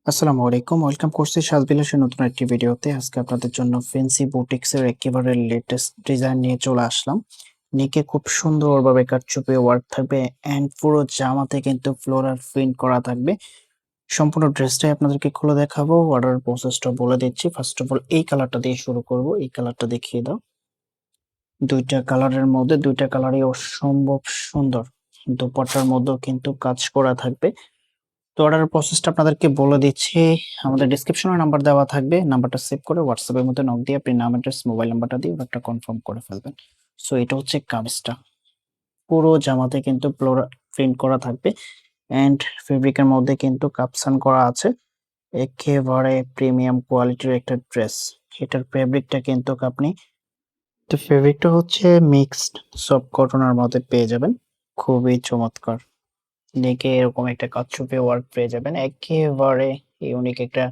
আসসালামু আলাইকুম। ওয়েলকাম করছি সাজবিলাসের নতুন একটি ভিডিওতে। আজকে আপনাদের জন্য ফ্যান্সি বুটিক্সের একেবারে লেটেস্ট ডিজাইন নিয়ে চলে আসলাম। নেকে খুব সুন্দরভাবে কারচুপি ওয়ার্ক থাকবে অ্যান্ড পুরো জামাতে কিন্তু ফ্লোরাল প্রিন্ট করা থাকবে। সম্পূর্ণ ড্রেসটাই আপনাদেরকে খুলে দেখাবো। অর্ডার প্রসেসটা বলে দিচ্ছি। ফার্স্ট অফ অল এই কালারটা দিয়ে শুরু করব। এই কালারটা দেখিয়ে দাও। ২ টা কালারের মধ্যে ২ টা কালারই অসম্ভব সুন্দর। দোপাট্টার মধ্যেও কিন্তু কাজ করা থাকবে। তো অর্ডারের প্রসেসটা আপনাদেরকে বলে দিচ্ছি। আমাদের ডেসক্রিপশনে নাম্বার দেওয়া থাকবে। নাম্বারটা সেভ করে WhatsApp এর মধ্যে নক দিয়ে আপনি নাম, অ্যাড্রেস, মোবাইল নাম্বারটা দিয়ে অর্ডারটা কনফার্ম করে ফেলবেন। সো এটা হচ্ছে কামিজটা। পুরো জামাতে কিন্তু ফ্লোরাল প্রিন্ট করা থাকবে অ্যান্ড ফেব্রিকের মধ্যে কিন্তু কাপসান করা আছে। একেবারে প্রিমিয়াম কোয়ালিটির একটা ড্রেস। এটার ফেব্রিকটা কিন্তু আপনি ফেব্রিকটা হচ্ছে মিক্সড সফট কটনের মধ্যে পেয়ে যাবেন। খুবই চমৎকার। নেকে এরকম একটা কারচুপি ওয়ার্ক পেয়ে যাবেন। একেবারে ইউনিক একটা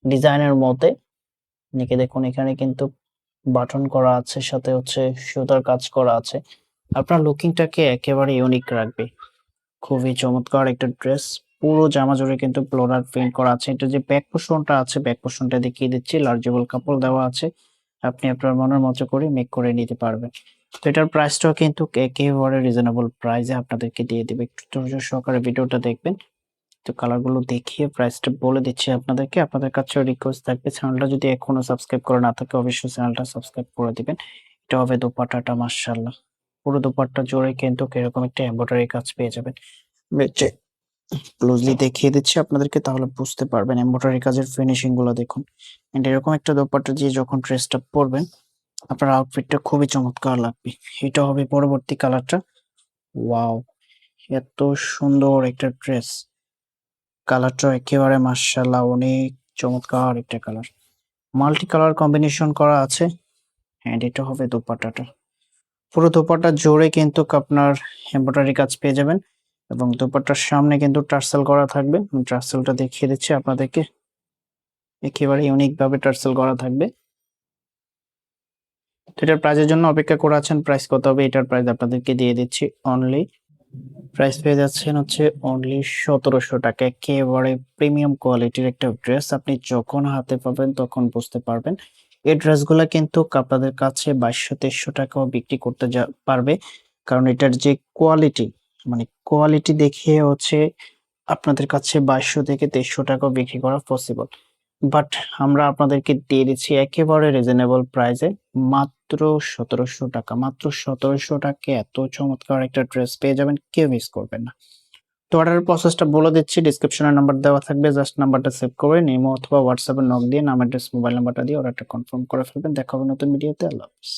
ডিজাইনের মধ্যে। নেকে দেখুন এখানে কিন্তু বাটন করা আছে, সাথে হচ্ছে সুতার কাজ করা আছে। আপনার লুকিংটাকে একেবারে ইউনিক রাখবে। খুবই চমৎকার একটা ড্রেস। পুরো জামা জুড়ে কিন্তু ফ্লোরাল প্রিন্ট করা আছে। এটা যে ব্যাক পোরশনটা আছে, ব্যাক পোরশনটা দেখিয়ে দিচ্ছি। লার্জেবল কাপড় দেওয়া আছে। আপনি আপনার মনের মতো করে মেক করে নিতে পারবেন। তো এটার প্রাইসটাও কিন্তু একেবারে রিজনেবল প্রাইসে আপনাদেরকে দিয়ে দিবে। একটু ধৈর্য সহকারে ভিডিওটা দেখবেন। তো কালারগুলো দেখিয়ে প্রাইসটা বলে দিচ্ছি আপনাদেরকে। আপনাদের কাছেও রিকোয়েস্ট থাকবে, চ্যানেলটা যদি এখনো সাবস্ক্রাইব করা না থাকে অবশ্যই চ্যানেলটা সাবস্ক্রাইব করে দিবেন। এটা হবে দোপাট্টাটা, মাশাআল্লাহ। পুরো দোপাট্টা জুড়ে কিন্তু এরকম একটা এমব্রয়ডারি কাজ পেয়ে যাবেন। নিচে ক্লোজলি দেখিয়ে দিচ্ছি আপনাদেরকে, তাহলে বুঝতে পারবেন এমব্রয়ডারি কাজের ফিনিশিং গুলো দেখুন। এন্ড এরকম একটা দোপাট্টা দিয়ে যখন ড্রেসটা পরবেন আপনার আউটফিটটা খুবই চমৎকার লাগবে। এটা হবে পরবর্তী কালারটা। ওয়াও! এত সুন্দর একটা ড্রেস। কালারটা একেবারে মাশাআল্লাহ অনেক চমৎকার একটা কালার। মাল্টি কালার কম্বিনেশন করা আছে এন্ড এটা হবে দোপাট্টাটা। পুরো দোপাট্টা জুড়ে কিন্তু আপনার এমব্রয়ডারি কাজ পেয়ে যাবেন এবং দোপাট্টার সামনে কিন্তু টার্সেল করা থাকবে। আমি টার্সেলটা দেখিয়ে দিচ্ছি আপনাদেরকে। একেবারে ইউনিক ভাবে টার্সেল করা থাকবে। তো এটার প্রাইজের জন্য অপেক্ষা করে আছেন। প্রাইস কত হবে? এটার প্রাইস আপনাদেরকে দিয়ে দিচ্ছি। প্রাইস পেয়ে যাচ্ছেন হচ্ছে অনলি ৳১৭০০। একেবারে প্রিমিয়াম কোয়ালিটির একটা ড্রেস। আপনি যখন হাতে পাবেন তখন বুঝতে পারবেন। এই ড্রেসগুলা কিন্তু আপনাদের কাছে ৳২২০০-৳২৩০০ বিক্রি করতে পারবে। কারণ এটার যে কোয়ালিটি, মানে কোয়ালিটি দেখে হচ্ছে আপনাদের কাছে ৳২২০০-৳২৩০০ বিক্রি করা পসিবল। বাট আমরা আপনাদেরকে দিয়ে দিচ্ছি একেবারে রিজনেবল প্রাইসে মাত্র ৳১৭০০। মাত্র ৳১৭০০ এত চমৎকার একটা ড্রেস পেয়ে যাবেন, কেউ মিস করবেন না। তো অর্ডারের প্রসেসটা বলে দিচ্ছি। ডেসক্রিপশনে নাম্বার দেওয়া থাকবে। জাস্ট নাম্বারটা সেভ করে ইমো অথবা WhatsApp এ নক দিয়ে নাম, অ্যাড্রেস, মোবাইল নাম্বারটা দিয়ে অর্ডারটা কনফার্ম করে ফেলবেন। দেখা হবে নতুন ভিডিওতে। আল্লাহ হাফেজ।